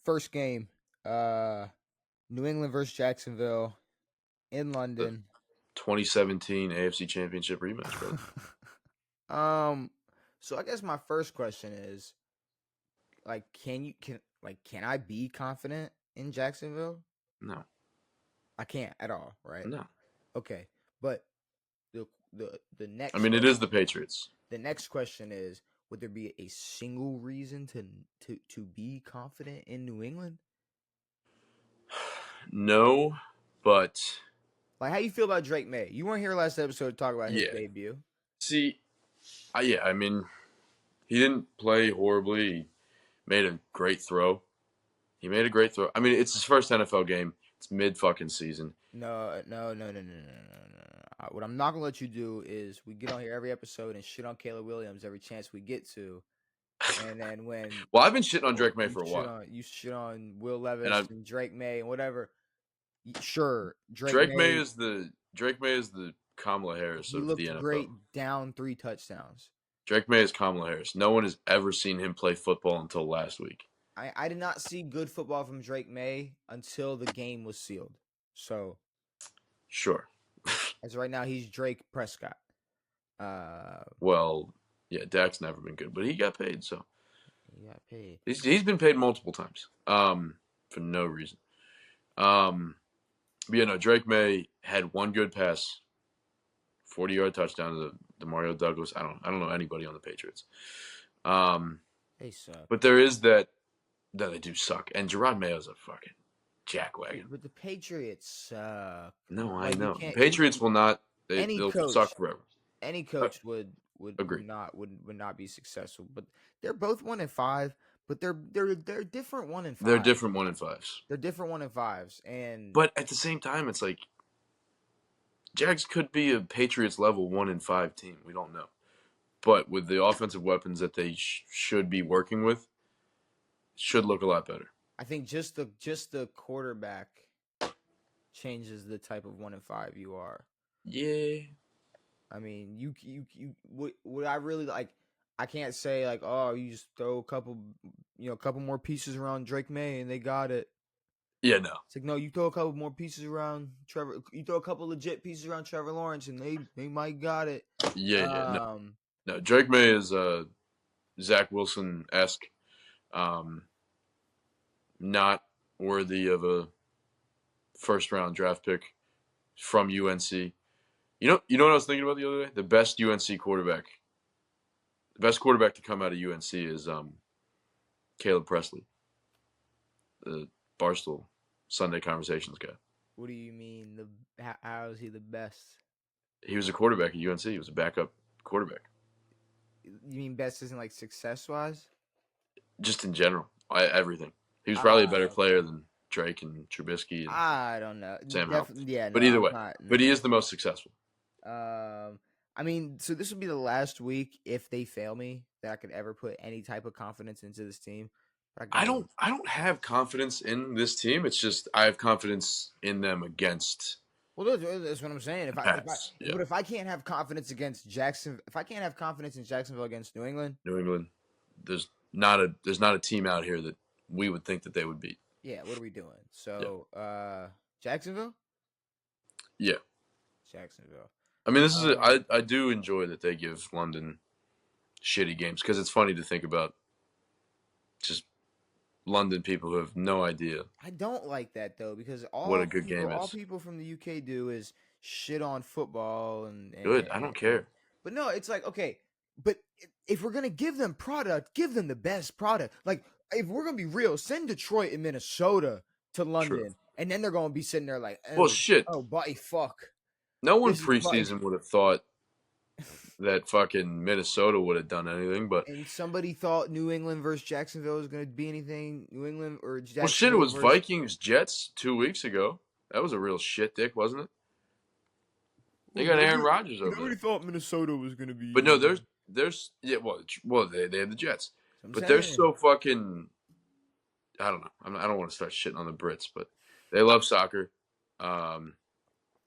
First game, New England versus Jacksonville in The London. 2017 AFC Championship rematch, brother. um, so I guess my first question is like, can I be confident in Jacksonville? No, I can't at all, right? no. Okay, but the I next mean, it is question, the Patriots. the next question is, would there be a single reason to be confident in New England? No, but Like, how you feel about Drake May? You weren't here last episode to talk about his yeah. debut. See, yeah, I mean, he didn't play horribly. He made a great throw. He made a great throw. I mean, it's his first NFL game. It's mid fucking season. No. What I'm not gonna let you do is we get on here every episode and shit on Caleb Williams every chance we get to, and then when Well, I've been shitting on Drake May for a while, you shit on Will and Levis I and Drake May and whatever. Sure, Drake May is the Kamala Harris he of the looked NFL. great down 3 touchdowns. Drake May is Kamala Harris. No one has ever seen him play football until last week. I did not see good football from Drake May until the game was sealed. So Sure. as of right now, he's Drake Prescott. Uh, Well, yeah, Dak's never been good, but he got paid, so he got paid. he's been paid multiple times, for no reason. But yeah, no, Drake May had one good pass, 40-yard touchdown to the Mario Douglas. I don't know anybody on the Patriots. They suck. But there is that they do suck, and Gerard Mayo's a fucking jackwagon. But the Patriots suck. No, I Like you know the can't. Patriots will not. Any They'll coach, suck forever. any Uh, coach would Agreed. not be successful. But they're both 1-5. But they're different 1-5. They're different 1-5s. They're different 1-5s, and But at the same time, it's like Jags could be a Patriots level 1-5 team. We don't know. But with the offensive weapons that they should be working with, it should look a lot better. I think just the quarterback changes the type of 1-5 you are. Yeah. I mean, would I really like? I can't say like, oh, you just throw a couple more pieces around Drake May and they got it. Yeah, no. It's like, no, you throw a couple more pieces around Trevor. You throw a couple legit pieces around Trevor Lawrence, and they might got it. Yeah. No. Drake May is Zach Wilson-esque. Not worthy of a first-round draft pick from UNC. You know what I was thinking about the other day? The best quarterback to come out of UNC is Caleb Presley, the Barstool Sunday Conversations guy. What do you mean? How is he the best? He was a quarterback at UNC. He was a backup quarterback. You mean best isn't like success wise? Just in general, everything. He was probably a better player than Drake and Trubisky and I don't know. Sam Howell. Yeah, But no, either I'm way, not, but he no. is the most successful. I mean, so this would be the last week if they fail me that I could ever put any type of confidence into this team. But I don't have confidence in this team. It's just I have confidence in them against. Well, that's what I'm saying. Yeah. But if I can't have confidence against Jackson, if I can't have confidence in Jacksonville against New England, New England, there's not a team out here that we would think that they would beat. yeah, what are we doing? So, Jacksonville. Yeah. Jacksonville. I mean, I do enjoy that they give London shitty games because it's funny to think about just London people who have no idea. I don't like that though because What a good game all is. people from the UK do is shit on football and Good. I don't care. But no, it's like okay, but if we're gonna give them product, give them the best product. Like if we're gonna be real, send Detroit and Minnesota to London, True. and then they're gonna be sitting there like, Well, shit. Oh, buddy, fuck. No one preseason would have thought that fucking Minnesota would have done anything, but and somebody thought New England versus Jacksonville was going to be anything. New England or Jacksonville. Well, shit, it was Vikings Jets 2 weeks ago. That was a real shit dick, wasn't it? They got Aaron Rodgers over there. Nobody thought Minnesota was going to be. But no, there's yeah, well they have the Jets, but they're so fucking. I don't know. I don't want to start shitting on the Brits, but they love soccer.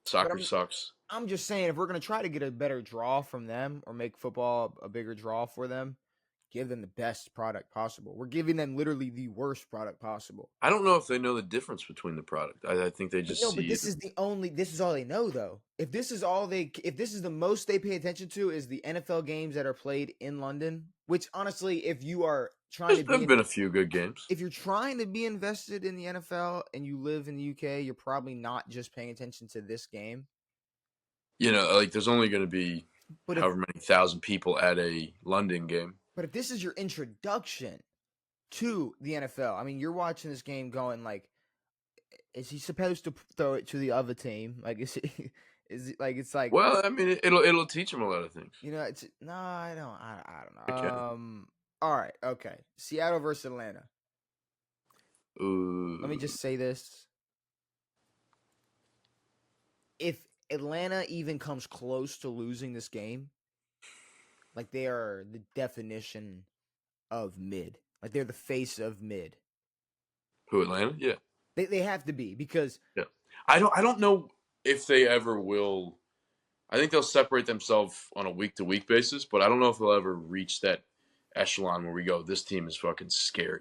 Soccer sucks. I'm just saying, if we're gonna try to get a better draw from them or make football a bigger draw for them, give them the best product possible. We're giving them literally the worst product possible. I don't know if they know the difference between the product. I think they just No, but see it. this is all they know though. If this is the most they pay attention to is the NFL games that are played in London, which honestly, if you are trying to There's been a few good games. if you're trying to be invested in the NFL and you live in the UK, you're probably not just paying attention to this game. Like there's only going to be But however many thousand people at a London game. if this is your introduction to the NFL, I mean, you're watching this game going like, is he supposed to throw it to the other team? Like, is it like it's like? Well, I mean, it'll teach them a lot of things. It's no, I don't know. Okay. All right, okay. Seattle versus Atlanta. Ooh. Let me just say this: if Atlanta even comes close to losing this game, like they are the definition of mid. Like they're the face of mid. Who, Atlanta? Yeah. They have to be because Yeah. I don't know if they ever will. I think they'll separate themselves on a week-to-week basis, but I don't know if they'll ever reach that echelon where we go, this team is fucking scary.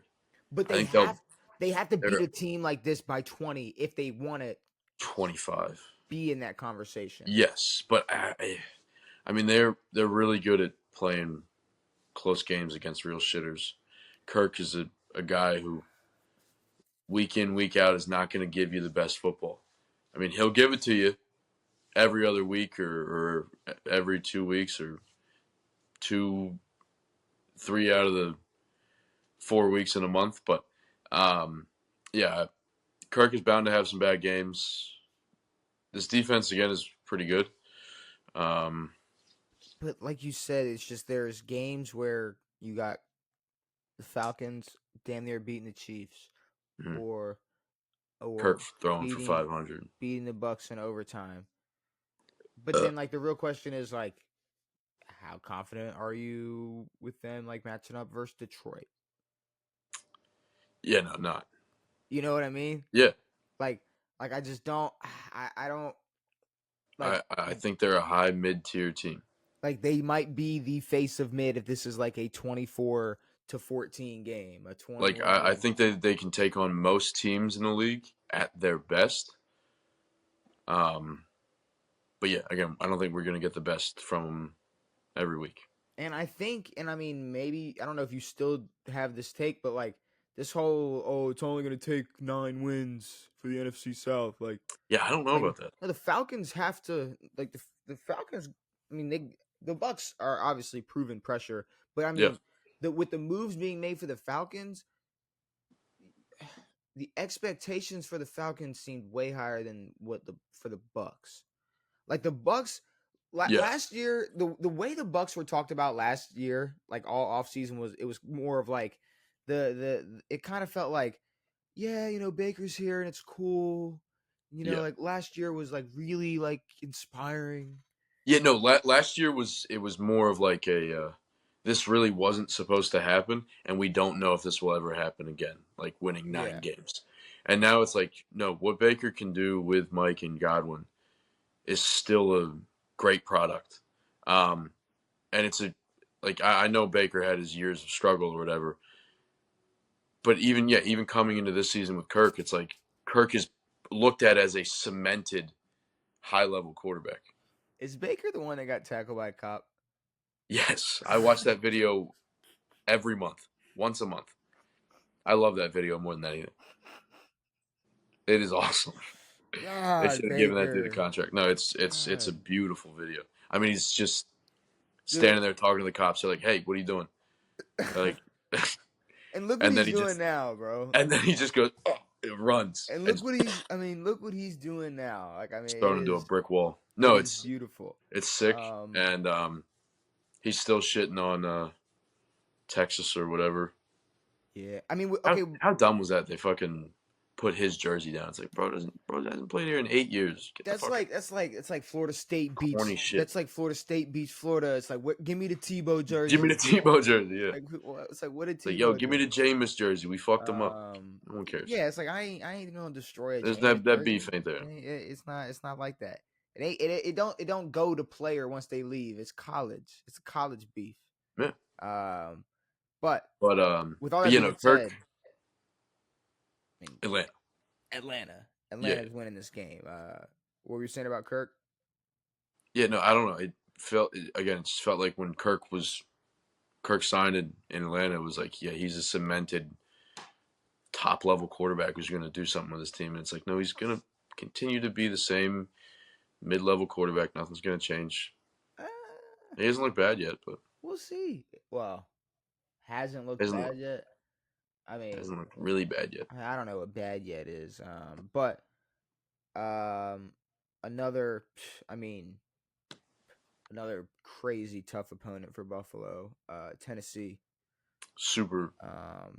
But I think they have to beat a team like this by 20 if they want to 25 be in that conversation. Yes, but I mean they're really good at playing close games against real shitters. Kirk is a guy who week in, week out is not going to give you the best football. I mean, he'll give it to you every other week or every 2 weeks or 3 out of the 4 weeks in a month. But, yeah, Kirk is bound to have some bad games. This defense, again, is pretty good. But like you said, it's just there's games where you got the Falcons damn near beating the Chiefs, Mm-hmm. or Kirk throwing for 500, beating the Bucks in overtime. But then, like, the real question is, like, how confident are you with them, like, matching up versus Detroit? Yeah, no, not. You know what I mean? Yeah. Like I just don't. I don't. Like, I think they're a high mid-tier team. Like they might be the face of mid if this is like a 24-14 game. A 20. Like I think they can take on most teams in the league at their best. But yeah, again, I don't think we're gonna get the best from them every week. And I think, and I mean, maybe I don't know if you still have this take, but like this whole it's only gonna take 9 wins for the NFC South. Like, yeah, I don't know about that. The Falcons have to like the Falcons. I mean, the Bucks are obviously proven pressure, but I mean, with the moves being made for the Falcons, the expectations for the Falcons seemed way higher than for the Bucks. Like the Bucks last year, the way the Bucks were talked about last year, like all offseason was more of like it kind of felt like, yeah, Baker's here and it's cool. Like last year was like really like inspiring. Yeah, no, last year was more of like this really wasn't supposed to happen, and we don't know if this will ever happen again, like winning 9 games. And now it's like, no, what Baker can do with Mike and Godwin is still a great product. And it's I know Baker had his years of struggle or whatever, but even coming into this season with Kirk, it's like Kirk is looked at as a cemented high-level quarterback. Is Baker the one that got tackled by a cop? Yes, I watch that video every month, once a month. I love that video more than anything. It is awesome. God, they should have given that dude a contract. No, it's a beautiful video. I mean, he's just standing there talking to the cops. They're like, "Hey, what are you doing?" Like, and look what he's doing now, bro. And then he just goes, it runs. And look what he's doing now. Like, I mean, thrown into a brick wall. No, it's beautiful. It's sick, and he's still shitting on Texas or whatever. Yeah, I mean, okay. How dumb was that? They fucking put his jersey down. It's like, bro hasn't played here in 8 years. It's like Florida State beats. That's like Florida State beats Florida. It's like, give me the Tebow jersey. Give me the Tebow jersey. Yeah. It's like, what did Tebow? Like, yo, give me the Jameis jersey. We fucked them up. No one cares. Yeah, it's like I ain't gonna destroy it. There's that beef ain't there. It's not like that. It don't go to player once they leave. It's college. It's a college beef. Yeah. But But with all that being Kirk, said, I mean, Atlanta. Atlanta. Yeah, Atlanta's winning this game. What were you saying about Kirk? yeah. No, I don't know. It just felt like when Kirk signed in Atlanta, it was like, yeah, he's a cemented top level quarterback who's going to do something with his team. And it's like, no, he's going to continue to be the same mid level quarterback. Nothing's going to change. Uh, He hasn't looked bad yet, but we'll see. Well, hasn't looked hasn't bad yet. I mean, hasn't looked really bad yet. I don't know what bad yet is. But um, another. I mean, another crazy tough opponent for Buffalo. Tennessee. Super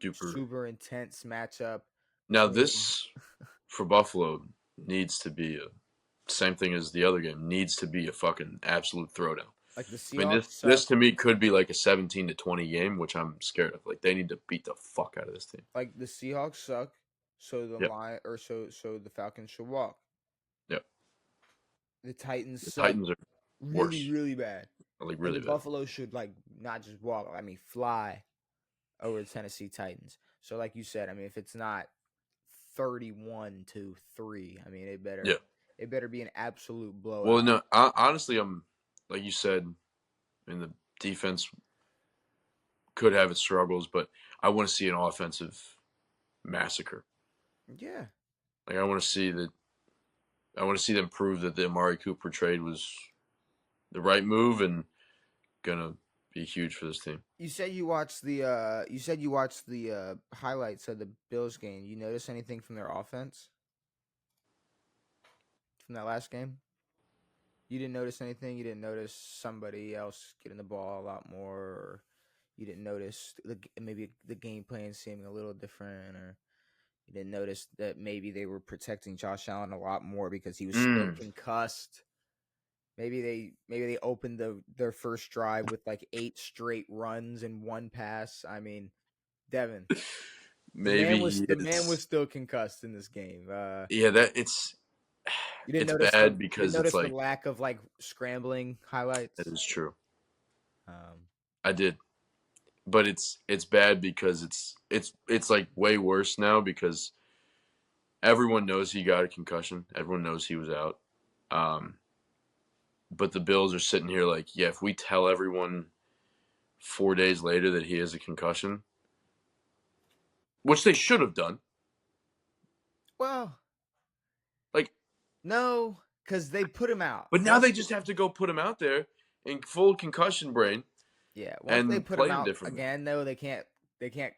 duper. Super intense matchup Now between this for Buffalo needs to be a same thing as the other game. Needs to be a fucking absolute throwdown. like the I mean, Seahawks this suck. to me could be like a 17-20 game, which I'm scared of. Like they need to beat the fuck out of this team. Like the Seahawks suck, so the Yep. so the Falcons should walk. Yep. The Titans The suck Titans are really, worse. really bad. Like And really the bad. Buffalo should like not just walk, I mean fly over the Tennessee Titans. So like you said, I mean if it's not 31-3, I mean Yeah. it better be an absolute blowout. Well, no, honestly, I'm like you said, in the defense could have its struggles, but I want to see an offensive massacre. Yeah. Like I want to see that. I want to see them prove that the Amari Cooper trade was the right move and gonna be huge for this team. You said you watched the highlights of the Bills game. You notice anything from their offense from that last game? You didn't notice anything. You didn't notice somebody else getting the ball a lot more, or you didn't notice maybe the game plan seeming a little different, or you didn't notice that maybe they were protecting Josh Allen a lot more because he was still concussed. Maybe they opened their first drive with like 8 straight runs and 1 pass. I mean, Devin, Maybe the man was still concussed in this game. Yeah, that it's You didn't it's notice bad because it's the like lack of like scrambling highlights. that is true. Um, I did, but it's bad because it's like way worse now because everyone knows he got a concussion. Everyone knows he was out. But the Bills are sitting here like, yeah, if we tell everyone 4 days later that he has a concussion, which they should have done. well, like no, because they put him out. But now they just have to go put him out there in full concussion brain. Yeah, once they put him out differently. again, though, they can't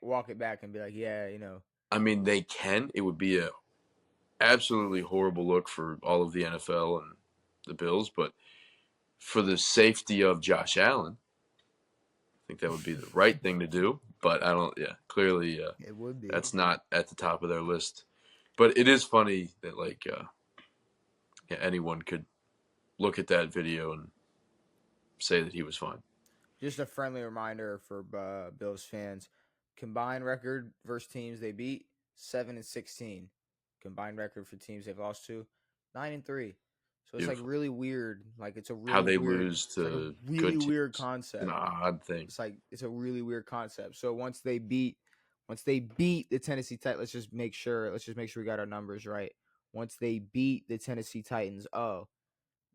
walk it back and be like, yeah, you know. I mean, they can. It would be a absolutely horrible look for all of the NFL and the Bills, but for the safety of Josh Allen, I think that would be the right thing to do. But I don't. Yeah, clearly, It would be. That's not at the top of their list. But it is funny that anyone could look at that video and say that he was fine. Just a friendly reminder for Bills fans: combined record versus teams they beat 7-16. Combined record for teams they've lost to 9-3. So it's like really weird. Like it's a really how they weird, lose to like a really weird concept. It's an odd thing. It's a really weird concept. So once they beat the Tennessee Titans, let's just make sure we got our numbers right. Once they beat the Tennessee Titans,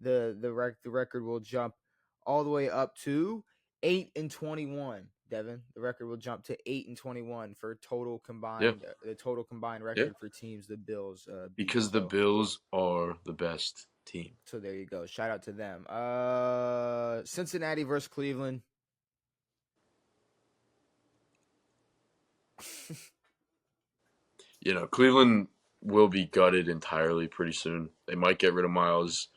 the record will jump all the way up to 8-21. Devin, the record will jump to 8-21 for total combined. The total combined record for teams the Bills because the Bills are the best team. So there you go. Shout out to them. Cincinnati versus Cleveland. Cleveland will be gutted entirely pretty soon. They might get rid of Miles.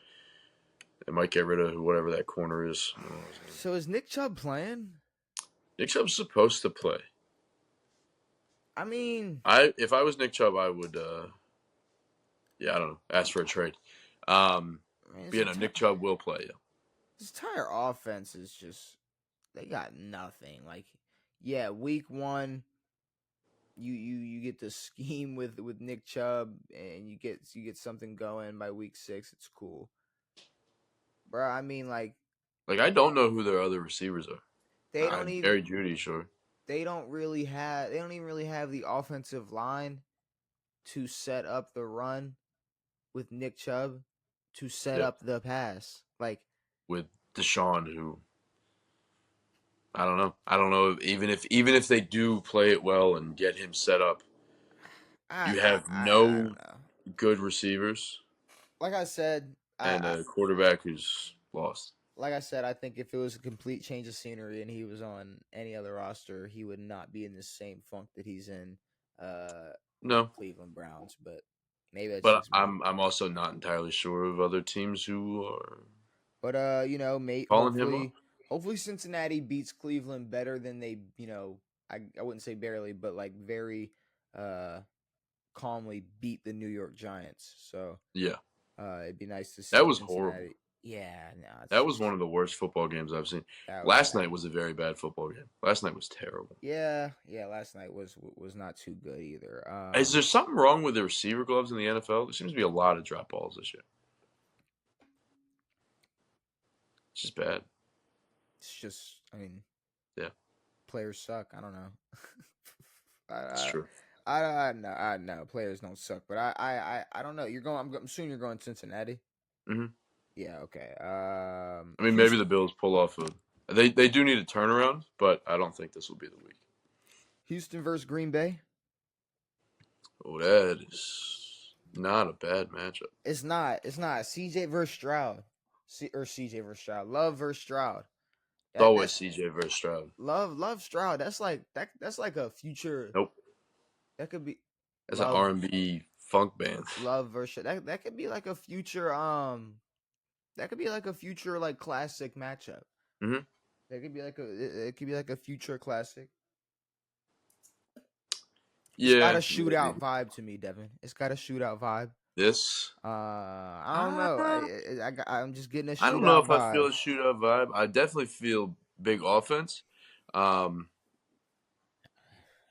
They might get rid of whatever that corner is. So is Nick Chubb playing? Nick Chubb's supposed to play. I mean, if I was Nick Chubb, I would, I don't know, ask for a trade. Nick Chubb will play. Yeah. This entire offense is just they got nothing. Like, yeah, week 1, you get the scheme with Nick Chubb, and you get something going by week 6. It's cool, bro. I mean, like I don't know who their other receivers are. They don't even Jerry Jeudy, sure. they don't even really have the offensive line to set up the run with Nick Chubb to set Yeah, up the pass. Like with Deshaun, who I don't know. I don't know. Even if they do play it well and get him set up, you have I no don't know. good receivers Like I said, and a quarterback who's lost. I think if it was a complete change of scenery and he was on any other roster, he would not be in the same funk that he's in with the No, Cleveland Browns. But maybe that's but just me. I'm also not entirely sure of other teams who are But mate, calling him up. hopefully Cincinnati beats Cleveland better than they, I wouldn't say barely, but like very uh calmly beat the New York Giants. So Yeah, it'd be nice to that see was horrible. Cincinnati. Yeah, no, it's That was just one of the worst football games I've seen. that was Last bad. night was a very bad football game. Last night was terrible. Yeah, yeah. Last night was not too good either. Is there something wrong with the receiver gloves in the NFL? There seems to be a lot of drop balls this year. It's just bad. It's just, I mean, Yeah, players suck. I don't know. it's I, true. I know players don't suck, but I don't know. You're going. I'm assuming you're going Cincinnati. hmm Yeah. Okay. I mean, maybe the Bills pull off a. They do need a turnaround, but I don't think this will be the week. Houston versus Green Bay. Oh, that is not a bad matchup. It's not. It's not. CJ versus Stroud. CJ versus Stroud. Love versus Stroud. It's always That's CJ versus Stroud. love Stroud. That's like that's like a future. Nope, That could be that's an love R&B funk band. love versus that could be like a future that could be like a future like classic matchup. hmm That could be like it could be like a future classic. It's got a Yeah, shootout maybe vibe to me, Devin. It's got a shootout vibe. this. I don't know. Uh, I'm just getting a I don't know shootout if I feel vibe. a shootout vibe. I definitely feel big offense. Um,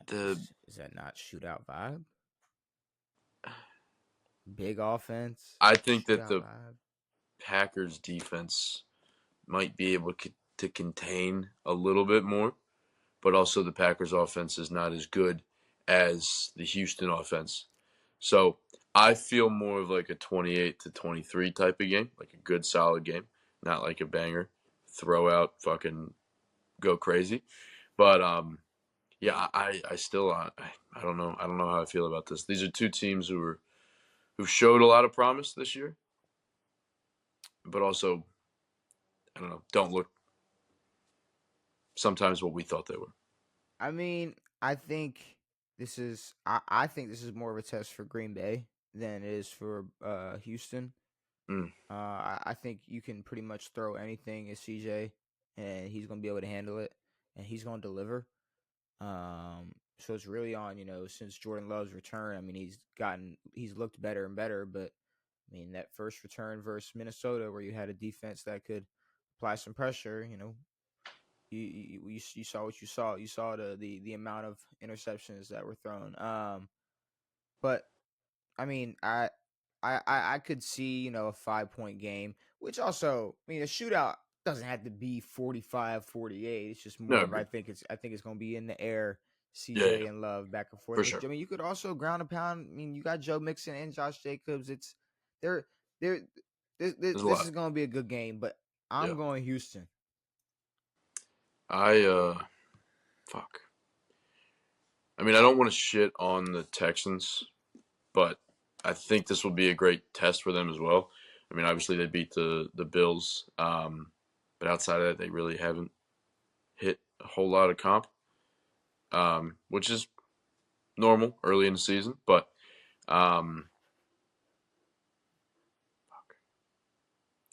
the Is that not shootout vibe? Big offense, I think that shootout the vibe. Packers defense might be able to contain a little bit more, but also the Packers offense is not as good as the Houston offense. So I feel more of like a 28-23 type of game, like a good solid game, not like a banger, throw out, fucking go crazy. But yeah, I still I don't know how I feel about this. These are two teams who showed a lot of promise this year, but also I don't know, don't look sometimes what we thought they were. I mean, I think this is more of a test for Green Bay than it is for Houston. Mm, I think you can pretty much throw anything at CJ and he's gonna be able to handle it and he's gonna deliver. So it's really on, since Jordan Love's return. I mean, he's looked better and better, but I mean that first return versus Minnesota, where you had a defense that could apply some pressure, you saw what you saw. You saw the amount of interceptions that were thrown. But I mean, I could see, a 5 point game, which also, I mean, a shootout doesn't have to be 45-48. It's just no, more of, agreed. I think it's going to be in the air, Yeah, CJ yeah, and Love back and forth. for But sure. I mean, you could also ground a pound. I mean, you got Joe Mixon and Josh Jacobs. They're, they're, There's a this lot. is going to be a good game, but Yeah, I'm going Houston. I fuck. I mean, I don't want to shit on the Texans, but I think this will be a great test for them as well. I mean, obviously they beat the Bills, but outside of that, they really haven't hit a whole lot of comp, which is normal early in the season. But um,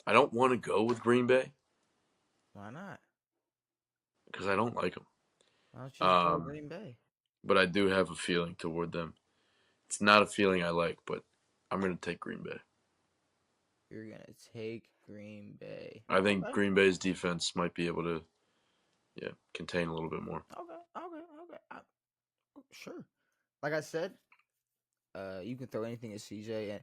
I don't want to go with Green Bay Why not? because I don't like them. Why don't you just go Um, Green Bay? but I do have a feeling toward them. It's not a feeling I like, but I'm going to take Green Bay. You're gonna take Green Bay. I think Okay. Green Bay's defense might be able to, yeah, contain a little bit more. Okay. Sure. Like I said, you can throw anything at CJ, and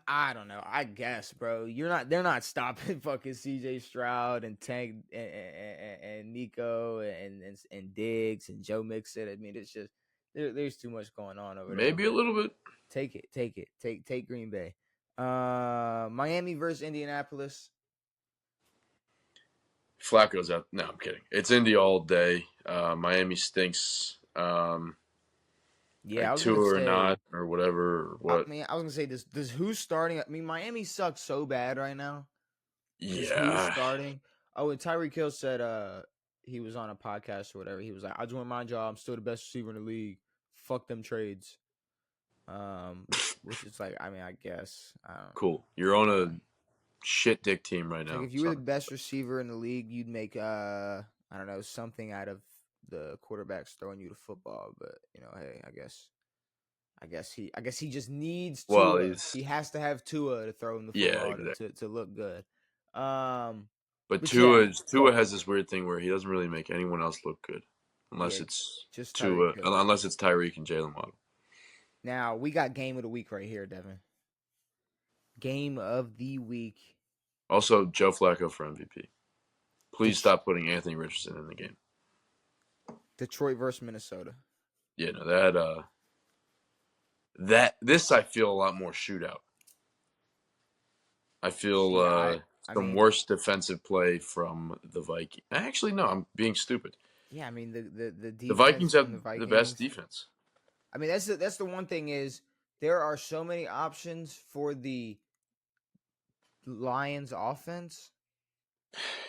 I don't know. I guess, bro. They're not stopping fucking C.J. Stroud and Tank and Nico and Diggs and Joe Mixon. I mean, it's just there's too much going on over there. Maybe a But little bit. take it, take Green Bay. Miami versus Indianapolis. Flacco's out. No, I'm kidding. It's Indy all day. Miami stinks. Yeah, I Like was gonna Tua or say. not or whatever or I what. mean, I was gonna say this. Does who's starting? I mean, Miami sucks so bad right now. Does who's Yeah. starting? Oh, and Tyreek Hill said he was on a podcast or whatever. He was like, "I just want my job. I'm still the best receiver in the league. Fuck them trades." Um, which is like, I mean, I guess Cool. You're on uh, a shit dick team right it's like now. if you were the Sorry. best receiver in the league, you'd make I don't know, something out of the quarterbacks throwing you the football. But hey, I guess he just needs Well, Tua. he's He has to have Tua to throw him the yeah, football exactly. to look good. Um, But but yeah, Tua has this weird thing where he doesn't really make anyone else look good, yeah, unless it's just Tyreek Tua, Hill. unless it's Tyreek and Jalen Waddle. Now we got game of the week right here, Devin. Game of the week. Also, Joe Flacco for MVP. Please Det- stop putting Anthony Richardson in the game. Detroit versus Minnesota. Yeah, no, that this I feel a lot more shootout. I feel Yeah, I some mean, worse defensive play from the Vikings. Actually, no, I'm being stupid. yeah, I mean the The defense Vikings have from the the best Vikings. defense. I mean, that's the one thing is there are so many options for the Lions offense.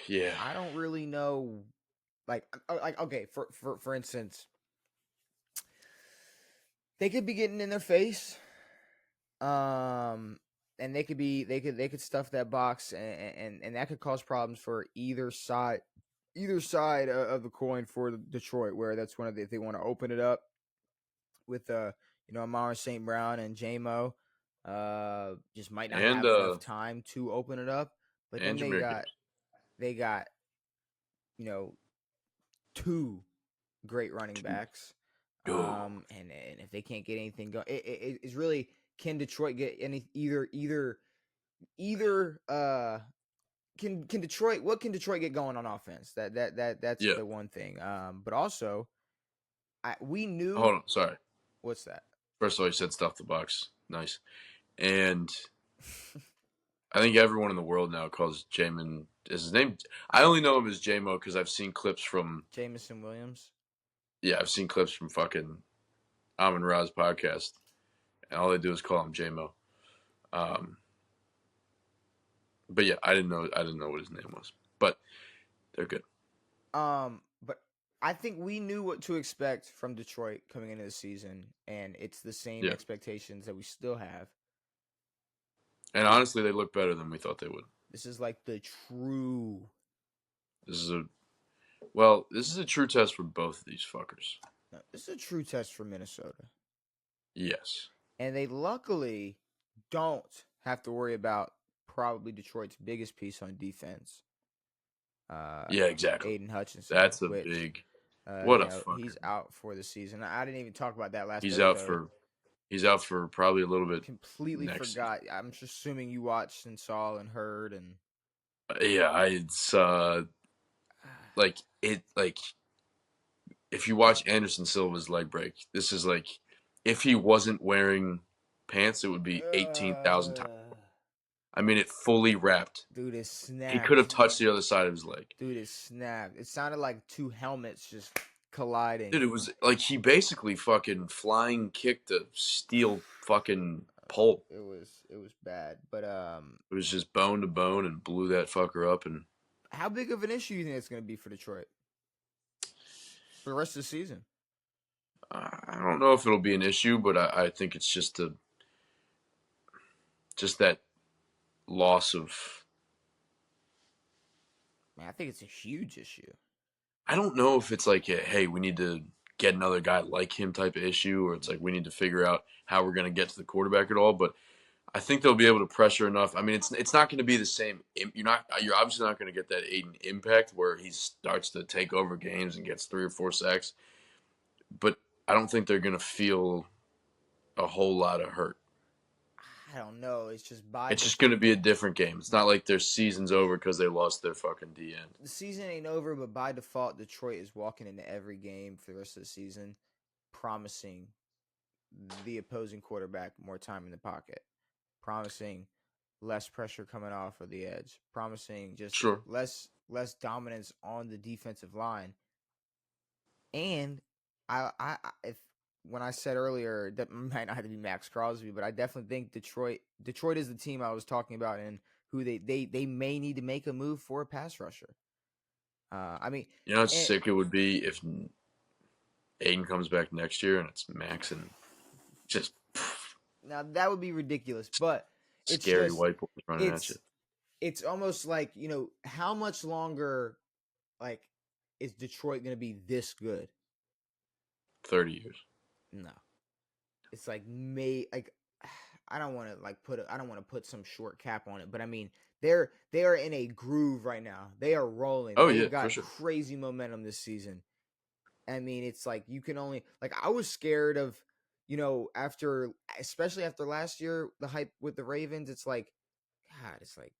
Yeah. I don't really know like okay, for instance, they could be getting in their face. And they could stuff that box and that could cause problems for either side of the coin for Detroit, where that's one of if they want to open it up with Amara St. Brown and JMO, just might not And have enough time to open it up. But then Jameer Gibbs. they got you know two great running backs. Oh, And if they can't get anything going, it's really, can Detroit get any either can Detroit, what can Detroit get going on offense? That's yeah. the one thing. But also we knew Hold on, sorry. what's that? First of all, you said stuff the box. Nice. And I think everyone in the world now calls Jamin. Is his name? I only know him as JMO because I've seen clips from. Jameson Williams. Yeah, I've seen clips from fucking Amon Ra's podcast, and all they do is call him JMO. Um, but yeah, I didn't know what his name was, but they're good. But I think we knew what to expect from Detroit coming into the season, and it's the same Yeah, expectations that we still have. and honestly, they look better than we thought they would. This is like the true. This is a true test for both of these fuckers. No, this is a true test for Minnesota, Yes. and they luckily don't have to worry about probably Detroit's biggest piece on defense. Yeah, exactly. Aiden Hutchinson, That's a which big. What a he's fucker. out for the season. I didn't even talk about that last He's out episode. for. He's out for probably a little bit. Completely Next forgot. I'm just assuming you watched and saw and heard and. Yeah, it's like it like if you watch Anderson Silva's leg break, this is like if he wasn't wearing pants, it would be 18,000 times. I mean, it fully wrapped. Dude, it He snapped. could have touched the other side of his leg. Dude, it snapped. It sounded like two helmets just colliding. Dude, it was like he basically fucking flying kicked a steel fucking pole. It was bad, but It was just bone to bone and blew that fucker up. And how big of an issue do you think it's going to be for Detroit for the rest of the season? I don't know if it'll be an issue, but I think it's just that loss of. Man, I think it's a huge issue. I don't know if it's like hey, we need to get another guy like him type of issue, or it's like we need to figure out how we're going to get to the quarterback at all. But I think they'll be able to pressure enough. I mean, it's not going to be the same. You're obviously not going to get that Aiden impact where he starts to take over games and gets 3 or 4 sacks. But I don't think they're going to feel a whole lot of hurt. I don't know. It's just It's just going to be a different game. It's not like their season's over because they lost their fucking D end. The season ain't over, but by default, Detroit is walking into every game for the rest of the season, promising the opposing quarterback more time in the pocket, promising less pressure coming off of the edge, promising just Sure. less dominance on the defensive line. And I if when I said earlier that might not have to be Max Crosby, but I definitely think Detroit is the team I was talking about and who they may need to make a move for a pass rusher. I mean, you know how sick it would be if Aiden comes back next year and it's Max and just now that would be ridiculous, but it's scary just, white boys running at you. It's almost like, how much longer like is Detroit going to be this good? 30 years. No. It's like I don't want to put some short cap on it, but I mean, they are in a groove right now. They are rolling. Oh, They've yeah, got for sure. crazy momentum this season. I mean, it's like you can only I was scared of, especially after last year, the hype with the Ravens. It's like, God, it's like,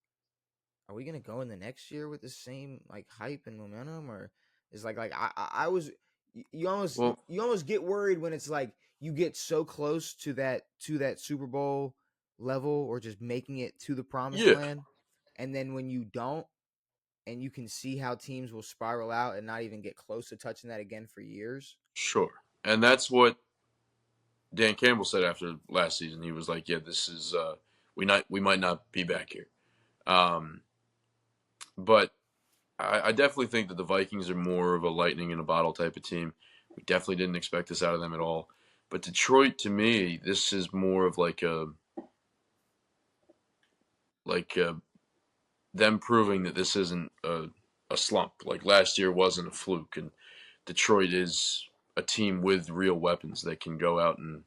are we gonna go in the next year with the same hype and momentum, or is I was you almost get worried when it's like you get so close to that Super Bowl level or just making it to the promised land, and then when you don't, and you can see how teams will spiral out and not even get close to touching that again for years. Sure, and that's what Dan Campbell said after last season. He was like, "Yeah, this is we might not be back here." But I definitely think that the Vikings are more of a lightning in a bottle type of team. We definitely didn't expect this out of them at all. But Detroit, to me, this is more of them proving that this isn't a slump. Like last year wasn't a fluke, and Detroit is a team with real weapons that can go out and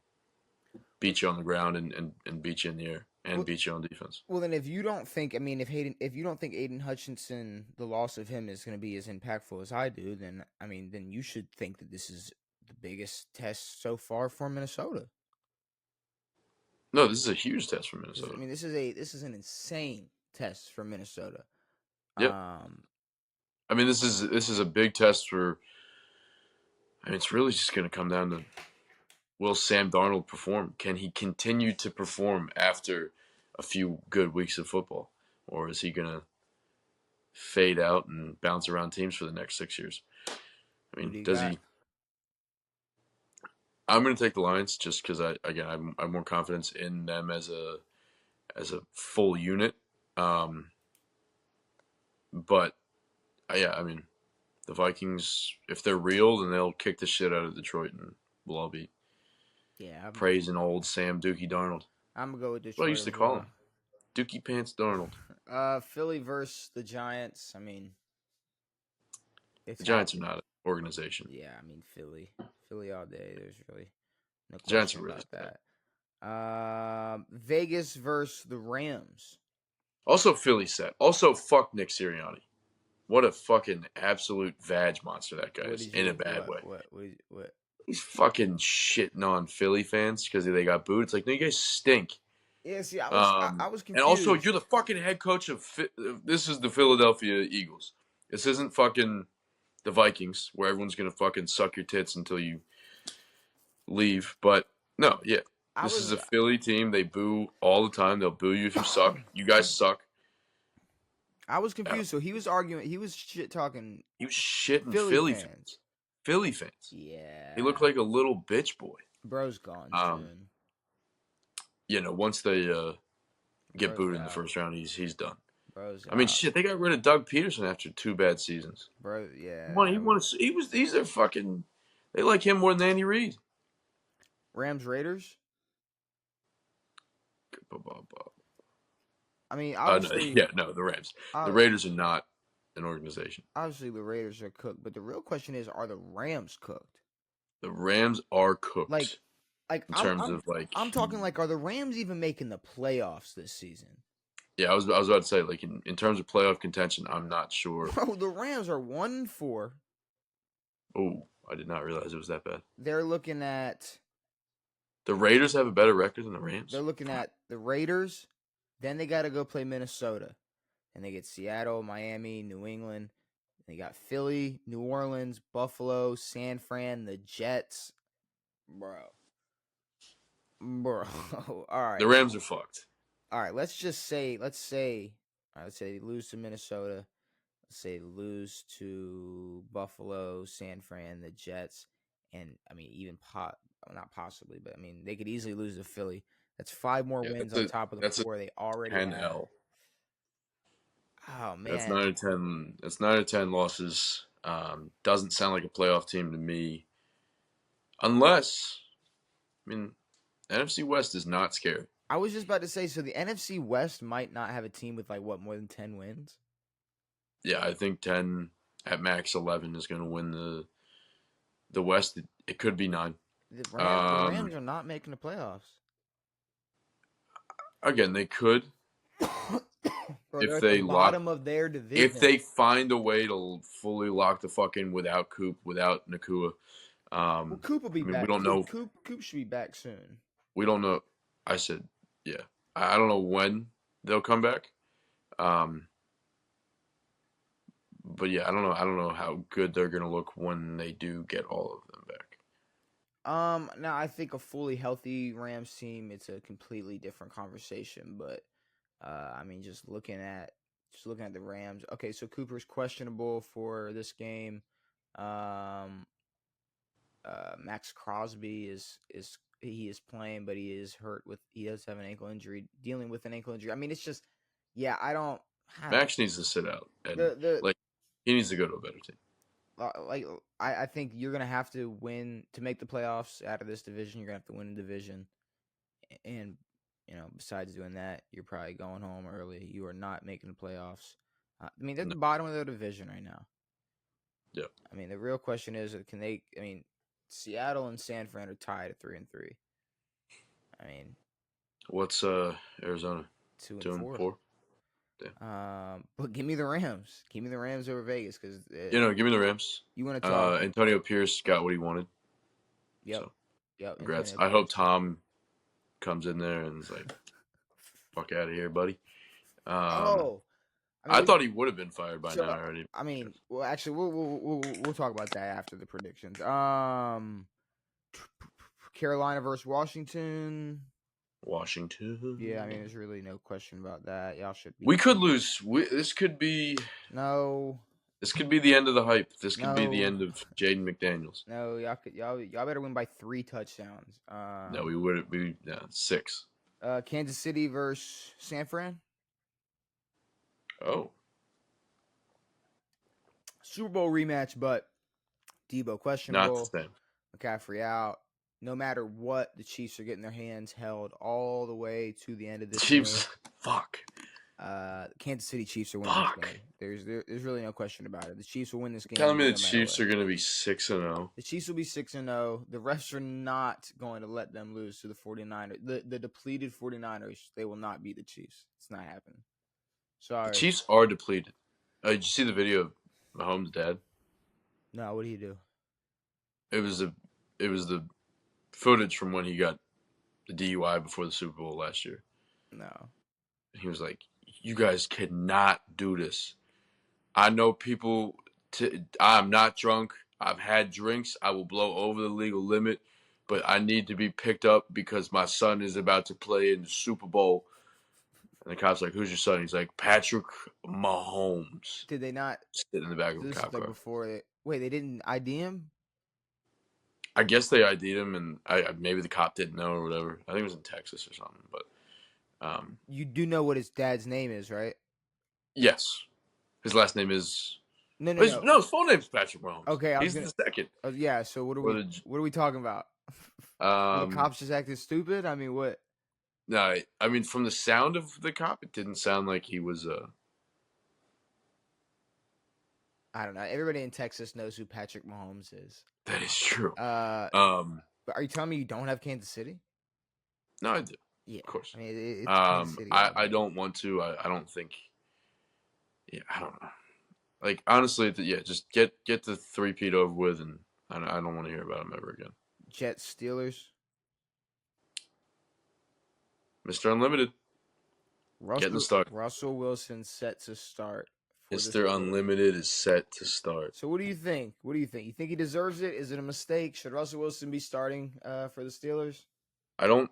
beat you on the ground and beat you in the air and beat you on defense. Well, then if you don't think, if you don't think Aiden Hutchinson, the loss of him is going to be as impactful as I do, then then you should think that this is the biggest test so far for Minnesota. No, this is a huge test for Minnesota. This is an insane test for Minnesota. Yeah. This is a big test for. It's really just going to come down to, will Sam Darnold perform? Can he continue to perform after a few good weeks of football, or is he going to fade out and bounce around teams for the next 6 years? Does he? I'm going to take the Lions just because I have more confidence in them as a full unit. But the Vikings, if they're real, then they'll kick the shit out of Detroit, and we'll all be praising old Sam Dookie Darnold. I'm gonna go with Detroit. What I used to call him, Dookie Pants Darnold. Philly versus the Giants. The Giants are not an organization. Yeah, Philly all day. There's really no question Giants are really about that. Vegas versus the Rams. Also Philly set. Also fuck Nick Sirianni. What a fucking absolute vag monster that guy is in a bad way. What? He's fucking shitting on Philly fans because they got booed. It's like, no, you guys stink. Yeah, see, I was confused. And also, you're the fucking head coach of this is the Philadelphia Eagles. This isn't fucking the Vikings where everyone's gonna fucking suck your tits until you leave. But no, yeah, this is a Philly team. They boo all the time. They'll boo you if you suck. You guys suck. I was confused. So he was arguing. He was shit talking. He was shitting Philly fans. Philly fans. Yeah. He looked like a little bitch boy. Bro's gone soon. Once they get booed in the first round, he's done. Bro's shit, they got rid of Doug Peterson after 2 bad seasons. Bro, yeah. These are fucking, they like him more than Andy Reid. Rams Raiders? Obviously. The Rams. The Raiders are not an organization. Obviously, the Raiders are cooked, but the real question is, are the Rams cooked? The Rams are cooked. I'm talking are the Rams even making the playoffs this season? Yeah, I was about to say, in terms of playoff contention, I'm not sure. Bro, the Rams are 1-4. Oh, I did not realize it was that bad. They're looking at The Raiders have a better record than the Rams. They're looking at the Raiders. Then they got to go play Minnesota. And they get Seattle, Miami, New England. They got Philly, New Orleans, Buffalo, San Fran, the Jets. Bro. All right. The Rams are fucked. All right, let's say they lose to Minnesota. Let's say lose to Buffalo, San Fran, the Jets, and I mean even not possibly, but I mean they could easily lose to Philly. That's 5 more wins on top of the 4 they already have. 10-L. Oh man, that's 9 or 10. That's 9 or 10 losses. Doesn't sound like a playoff team to me. Unless, I mean, NFC West is not scary. I was just about to say, so the NFC West might not have a team with more than 10 wins. Yeah, I think 10 at max 11 is going to win the West. It could be 9. The Rams are not making the playoffs. Again, they could. If they bottom of their division. If they find a way to fully lock the fuck in without Coop, without Nakua. Coop will be back. We don't know. Coop should be back soon. We don't know. I said, yeah. I don't know when they'll come back. But yeah, I don't know. I don't know how good they're gonna look when they do get all of them back. Now I think a fully healthy Rams team, it's a completely different conversation. But I mean, just looking at the Rams. Okay, so Cooper's questionable for this game. Max Crosby is playing, but he does have an ankle injury, dealing with an ankle injury. I mean, it's just, yeah, Max needs to sit out, and he needs to go to a better team. I think you're gonna have to win to make the playoffs out of this division. You're gonna have to win a division, and besides doing that, you're probably going home early. You are not making the playoffs. I mean, they're at the bottom of their division right now. Yeah. I mean, the real question is, can they? I mean, Seattle and San Fran are tied at 3-3. I mean, what's Arizona? 2-4. But give me the Rams. Give me the Rams over Vegas because give me the Rams. You want to talk? Antonio Pierce got what he wanted. Yep. So, yep. Congrats. I hope Tom comes in there and is like, "Fuck out of here, buddy." I thought he would have been fired by now already. I mean, well, actually, we'll talk about that after the predictions. Carolina versus Washington. Yeah, I mean, there's really no question about that. Y'all should be. We could lose. This could be. No. This could be the end of the hype. This could be the end of Jaden McDaniels. No, y'all better win by 3 touchdowns. No, we wouldn't be 6. Kansas City versus San Fran. Oh. Super Bowl rematch, but Debo questionable. Not the same. McCaffrey out. No matter what, the Chiefs are getting their hands held all the way to the end of this Chiefs, game. fuck. Kansas City Chiefs are winning this game. There's really no question about it. The Chiefs will win this game. Telling me the Chiefs are going to be 6-0. The Chiefs will be 6-0. The refs are not going to let them lose to the 49ers. The depleted 49ers, they will not beat the Chiefs. It's not happening. Sorry. The Chiefs are depleted. Did you see the video of Mahomes' dad? No, what did he do? It was the footage from when he got the DUI before the Super Bowl last year. No. He was like, "You guys cannot do this. I know people. I'm not drunk. I've had drinks. I will blow over the legal limit, but I need to be picked up because my son is about to play in the Super Bowl." And the cop's like, "Who's your son?" He's like, "Patrick Mahomes." Did they not sit in the back of a cop car? Wait, they didn't ID him? I guess they ID'd him, and maybe the cop didn't know or whatever. I think it was in Texas or something. But you do know what his dad's name is, right? Yes, his last name is no. His full name's Patrick Mahomes. Okay, he's the second. Yeah. So what are we talking about? The cops just acted stupid. I mean, what? No, I mean from the sound of the cop, it didn't sound like he was. I don't know. Everybody in Texas knows who Patrick Mahomes is. That is true. But are you telling me you don't have Kansas City? No, I do. Yeah, of course. I mean, it's Kansas City. I don't want to. I don't think. Yeah, I don't know. Like honestly, just get the 3-peat over with, and I don't want to hear about him ever again. Jets Steelers. Mr. Unlimited getting the start. Russell Wilson set to start for the Mr. Steelers. Unlimited is set to start. So what do you think? What do you think? You think he deserves it? Is it a mistake? Should Russell Wilson be starting for the Steelers? I don't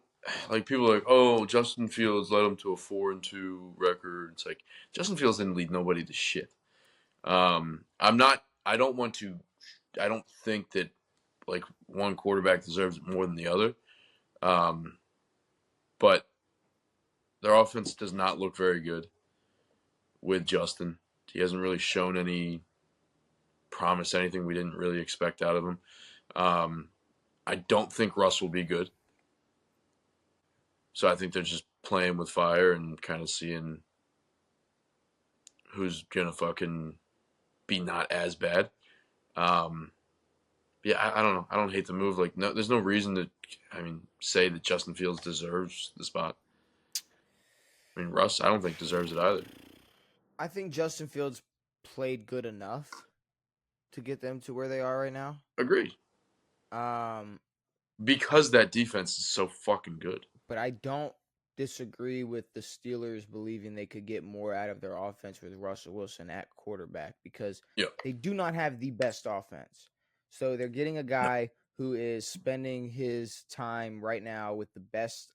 like people are like, oh, Justin Fields led him to a 4-2 record. It's like Justin Fields didn't lead nobody to shit. I'm not. I don't want to. I don't think that like one quarterback deserves it more than the other. But their offense does not look very good with Justin. He hasn't really shown any promise, anything we didn't really expect out of him. I don't think Russ will be good. So I think they're just playing with fire and kind of seeing who's going to fucking be not as bad. Yeah, I don't know. I don't hate the move. Like, no, there's no reason to, say that Justin Fields deserves the spot. I mean, Russ, I don't think deserves it either. I think Justin Fields played good enough to get them to where they are right now. Agreed. Because that defense is so fucking good. But I don't disagree with the Steelers believing they could get more out of their offense with Russell Wilson at quarterback because they do not have the best offense. So they're getting a guy who is spending his time right now with the best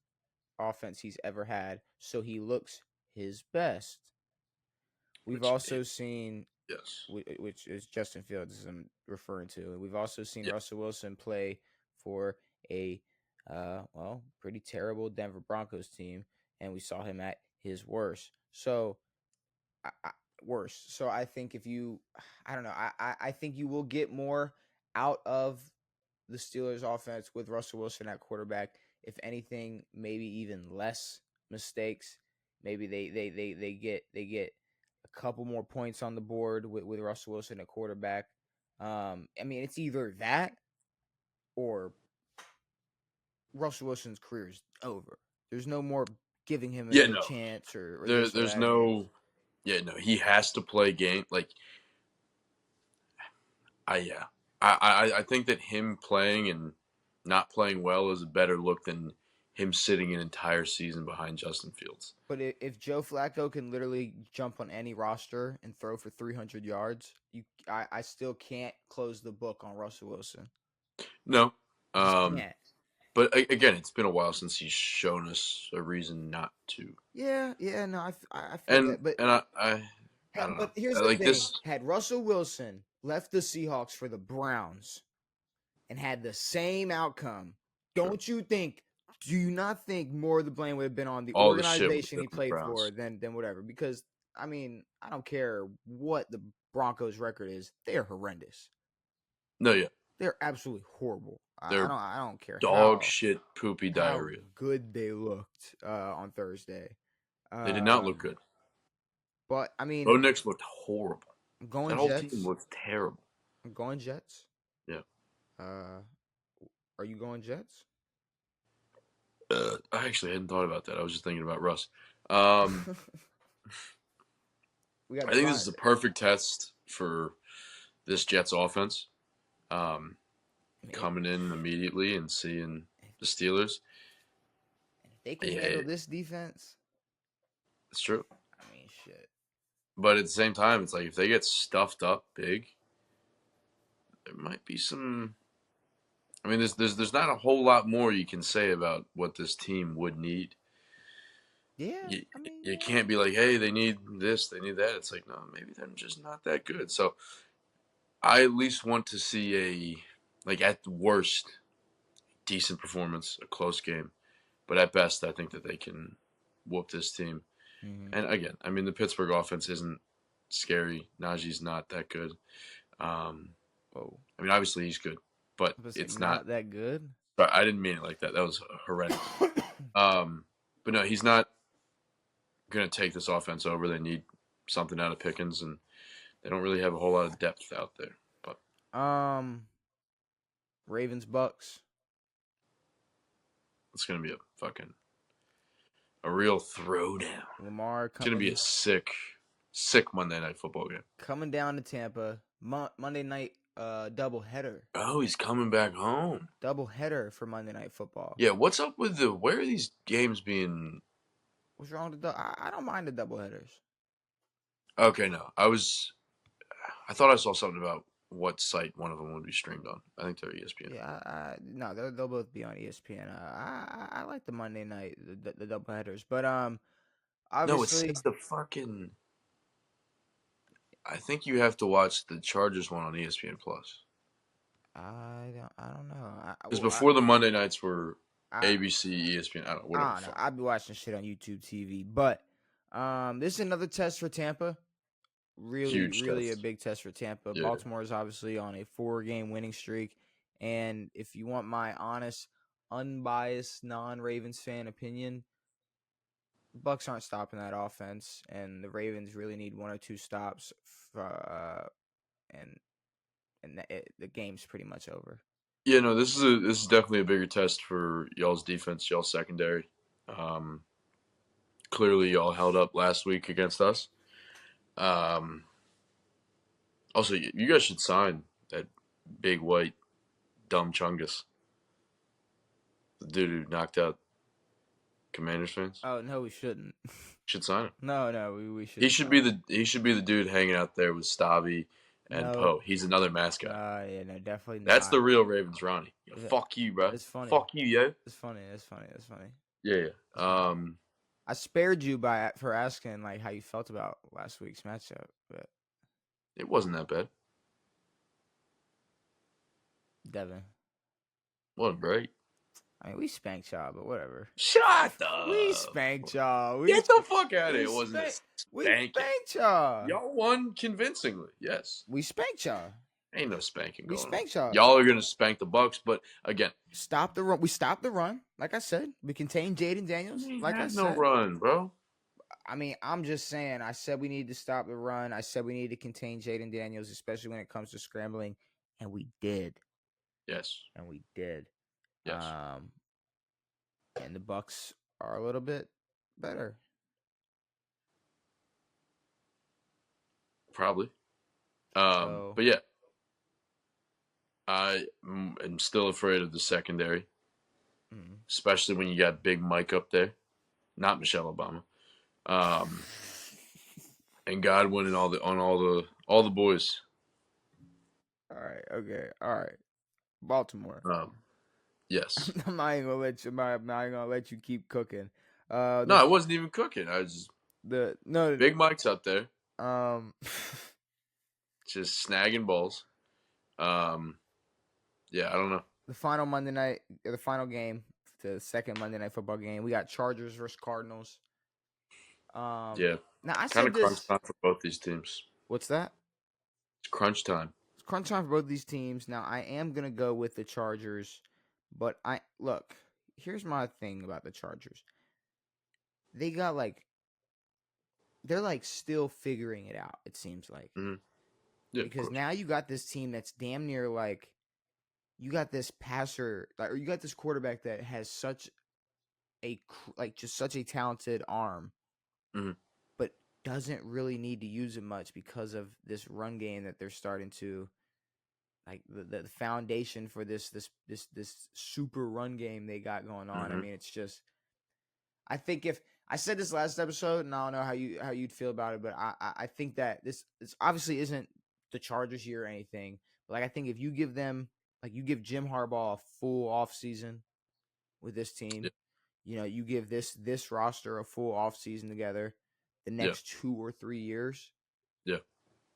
offense he's ever had, so he looks his best. We've also seen, which is Justin Fields I'm referring to. We've also seen Russell Wilson play for a pretty terrible Denver Broncos team, and we saw him at his worst. So, So I think I think you will get more out of the Steelers' offense with Russell Wilson at quarterback. If anything, maybe even less mistakes. Maybe they get a couple more points on the board with Russell Wilson at quarterback. It's either that or Russell Wilson's career is over. There's no more giving him a chance or there's no. Yeah, no, he has to play game. Like, I think that him playing and not playing well is a better look than him sitting an entire season behind Justin Fields. But if Joe Flacco can literally jump on any roster and throw for 300 yards, I still can't close the book on Russell Wilson. No. But again, it's been a while since he's shown us a reason not to. Yeah, no, I feel that. But I don't know. But here's the thing: had Russell Wilson left the Seahawks for the Browns and had the same outcome, do you not think more of the blame would have been on the organization he played for than whatever? Because I don't care what the Broncos' record is; they are horrendous. No, yeah, they're absolutely horrible. I don't care. Dog shit, poopy diarrhea. Good they looked on Thursday. They did not look good. But Bo Nix looked horrible. That whole team looked terrible. I'm going Jets. Yeah. Are you going Jets? I actually hadn't thought about that. I was just thinking about Russ. I think this is a perfect test for this Jets offense. Coming in immediately and seeing the Steelers. If they can handle this defense. It's true. Shit. But at the same time, it's like if they get stuffed up big, there might be some. There's not a whole lot more you can say about what this team would need. Yeah. You can't be like, hey, they need this, they need that. It's like, no, maybe they're just not that good. So I at least want to see at the worst, decent performance, a close game. But at best, I think that they can whoop this team. Mm-hmm. And again, the Pittsburgh offense isn't scary. Najee's not that good. Obviously he's good, but it's not that good. But I didn't mean it like that. That was horrendous. But no, he's not going to take this offense over. They need something out of Pickens, and they don't really have a whole lot of depth out there. But Ravens Bucks. It's going to be a real throwdown. Lamar. It's going to be a sick Monday Night Football game. Coming down to Tampa. Monday night double header. Oh, he's coming back home. Double header for Monday Night Football. Yeah, what's up with where are these games being? What's wrong with I don't mind the double headers. Okay, no. I thought I saw something about what site one of them would be streamed on. I think they're ESPN. Yeah, no, they'll both be on ESPN. I like the Monday night the double headers, but No, it obviously says the fucking. I think you have to watch the Chargers one on ESPN Plus. I don't know. Because before the Monday nights were I ABC, ESPN. I don't know. Whatever. I don't know. I'd be watching shit on YouTube TV, but this is another test for Tampa. Really, Huge really a test. big test for Tampa. Yeah. Baltimore is obviously on a 4-game winning streak, and if you want my honest, unbiased, non-Ravens fan opinion, Bucks aren't stopping that offense, and the Ravens really need 1 or 2 stops, and the game's pretty much over. Yeah, no, this is definitely a bigger test for y'all's defense, y'all's secondary. Clearly, y'all held up last week against us. Also, you guys should sign that big white dumb Chungus, the dude who knocked out Commanders fans. Oh no, we shouldn't. Should sign him. No, we should. He should be the dude hanging out there with Stabby and Poe. He's another mascot. Yeah, no, definitely not. That's the real Ravens Ronnie. Fuck you, bro. It's funny. Fuck you, yo. It's funny. Yeah. I spared you for asking like how you felt about last week's matchup, but it wasn't that bad. Devin wasn't great. I mean, we spanked y'all, but whatever. Shut up. We spanked y'all. Get the fuck out of here. It wasn't a spanking. We spanked y'all. Y'all won convincingly. Yes. We spanked y'all. Ain't no spanking going on. We spanked y'all. Y'all are going to spank the Bucks, but again. Stop the run. We stopped the run. Like I said, we contained Jaden Daniels. Like I said. No run, bro. I mean, I'm just saying, I said we need to stop the run. I said we need to contain Jaden Daniels, especially when it comes to scrambling. And we did. Yes. And we did. Yes. And the Bucks are a little bit better. Probably. But yeah. I am still afraid of the secondary. Especially when you got Big Mike up there. Not Michelle Obama. And Godwin and all the boys. All right. Baltimore. Yes. I'm not even gonna let you keep cooking. No, I wasn't even cooking. I was just Big Mike's up there. Just snagging balls. Yeah, I don't know. The final game, the second Monday Night Football game, we got Chargers versus Cardinals. Yeah. Now I said this. Crunch time for both these teams. What's that? It's crunch time. It's crunch time for both these teams. Now I am gonna go with the Chargers, but here's my thing about the Chargers. They got they're still figuring it out. It seems like. Mm-hmm. Yeah, because now you got this team that's damn near you got this passer, or you got this quarterback that has such a such a talented arm, but doesn't really need to use it much because of this run game that they're starting to the foundation for this super run game they got going on. I mean, it's just, I think if I said this last episode, and I don't know how you'd feel about it, but I think that this obviously isn't the Chargers year or anything. But I think if you give them you give Jim Harbaugh a full off season with this team, you give this roster a full off season together, the next 2 or 3 years. Yeah.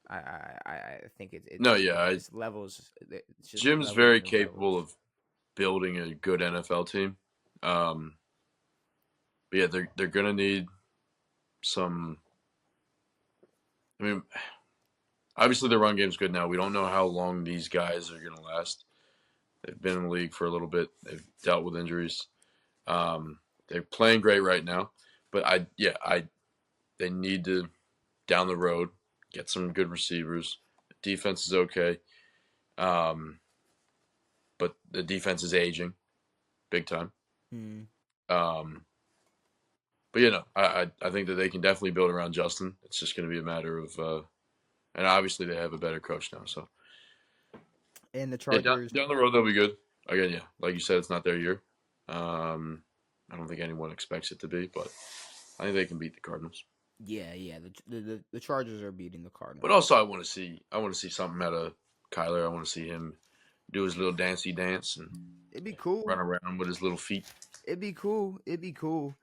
I think it's levels. Jim's very capable of building a good NFL team. But yeah, they're gonna need some. I mean, obviously the run game's good now. We don't know how long these guys are gonna last. They've been in the league for a little bit. They've dealt with injuries. They're playing great right now, but they need to down the road get some good receivers. Defense is okay, but the defense is aging, big time. But I think that they can definitely build around Justin. It's just going to be a matter of, and obviously they have a better coach now. So And the Yeah, Chargers. down the road they'll be good. Again, yeah, like you said, it's not their year. I don't think anyone expects it to be, but I think they can beat the Cardinals. Yeah, yeah. The Chargers are beating the But Cardinals. also, I want to see something out of Kyler. I want to see him do his little dancey dance and It'd be cool. run around with his little feet. It'd be cool. It'd be cool.